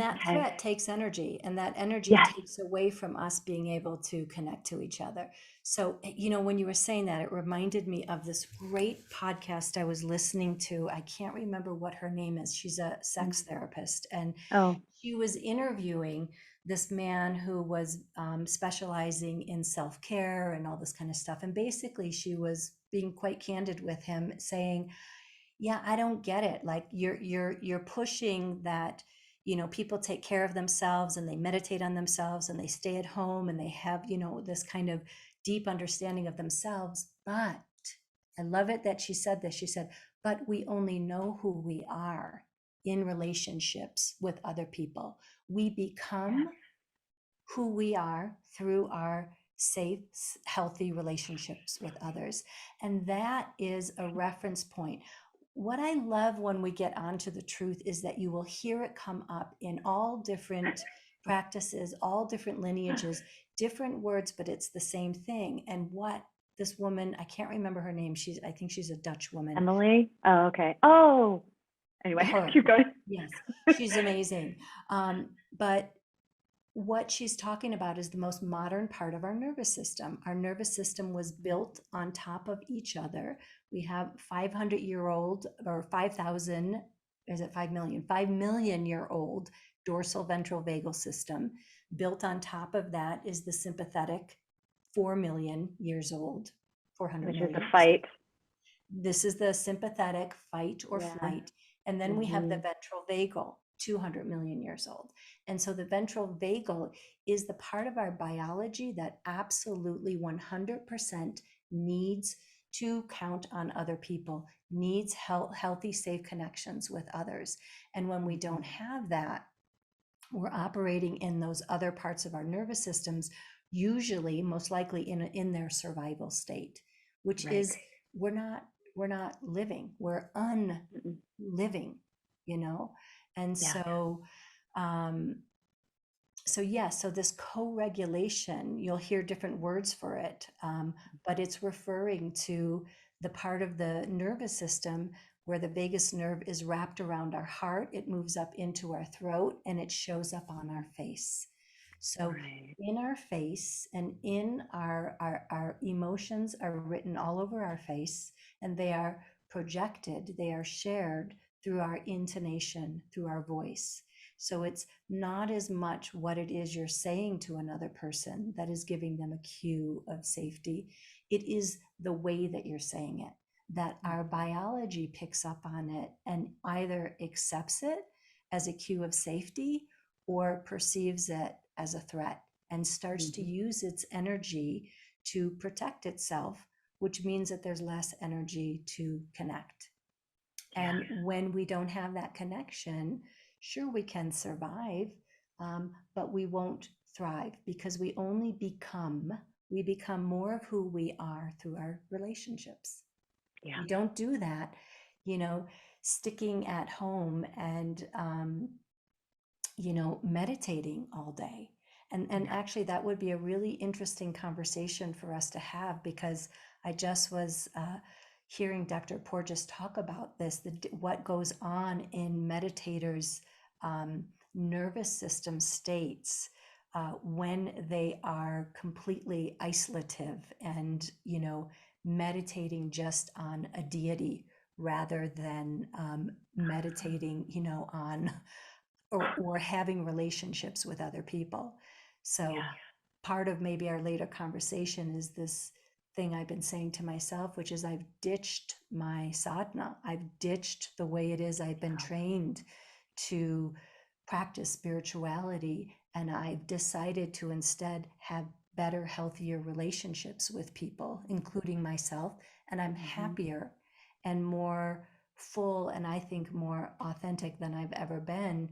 that Okay. threat takes energy, and that energy Yes. takes away from us being able to connect to each other. So, when you were saying that, it reminded me of this great podcast I was listening to. I can't remember what her name is. She's a sex Mm. therapist, and Oh, she was interviewing this man who was specializing in self-care and all this kind of stuff. And basically, she was being quite candid with him, saying, yeah, I don't get it. Like you're pushing that, people take care of themselves and they meditate on themselves and they stay at home and they have, this kind of deep understanding of themselves. But I love it that she said this. She said, but we only know who we are in relationships with other people. We become yes. who we are through our safe, healthy relationships with others. And that is a reference point. What I love when we get onto the truth is that you will hear it come up in all different practices, all different lineages, different words, but it's the same thing. And what this woman, I can't remember her name. I think she's a Dutch woman. Emily? Oh, okay. Oh, anyway, Her, keep going. yes, she's amazing. But what she's talking about is the most modern part of our nervous system. Our nervous system was built on top of each other. We have 500-year-old or 5,000, is it 5 million? 5 million-year-old dorsal ventral vagal system. Built on top of that is the sympathetic, 4 million years old, 400 Which is a million. fight. This is the sympathetic, fight or Yeah. flight. And then we have the Hmm. ventral vagal, 200 million years old. And so the ventral vagal is the part of our biology that absolutely 100% needs to count on other people, needs healthy, safe connections with others. And when we don't have that, we're operating in those other parts of our nervous systems, usually, most likely in their survival state, which Right. is we're not we're not living, we're Mm-mm. unliving, you know? And Yeah. um, so yes, so this co-regulation, you'll hear different words for it, but it's referring to the part of the nervous system where the vagus nerve is wrapped around our heart. It moves up into our throat and it shows up on our face. So Right. in our face and in our emotions are written all over our face, and they are projected, they are shared through our intonation, through our voice. So it's not as much what it is you're saying to another person that is giving them a cue of safety. It is the way that you're saying it, that our biology picks up on it and either accepts it as a cue of safety or perceives it as a threat and starts to Mm-hmm. use its energy to protect itself, which means that there's less energy to connect. Yeah. And when we don't have that connection, sure, we can survive, but we won't thrive because we become more of who we are through our relationships. Yeah. We don't do that, you know, sticking at home and, meditating all day. And Yeah. actually, that would be a really interesting conversation for us to have because I just was hearing Dr. Porges talk about this, what goes on in meditators' nervous system states when they are completely isolative and, meditating just on a deity rather than meditating, on or having relationships with other people. So Yeah. part of maybe our later conversation is this thing I've been saying to myself, which is I've ditched my sadhana. I've ditched the way it is I've been trained to practice spirituality. And I've decided to instead have better, healthier relationships with people, including myself. And I'm Mm-hmm. happier and more full and I think more authentic than I've ever been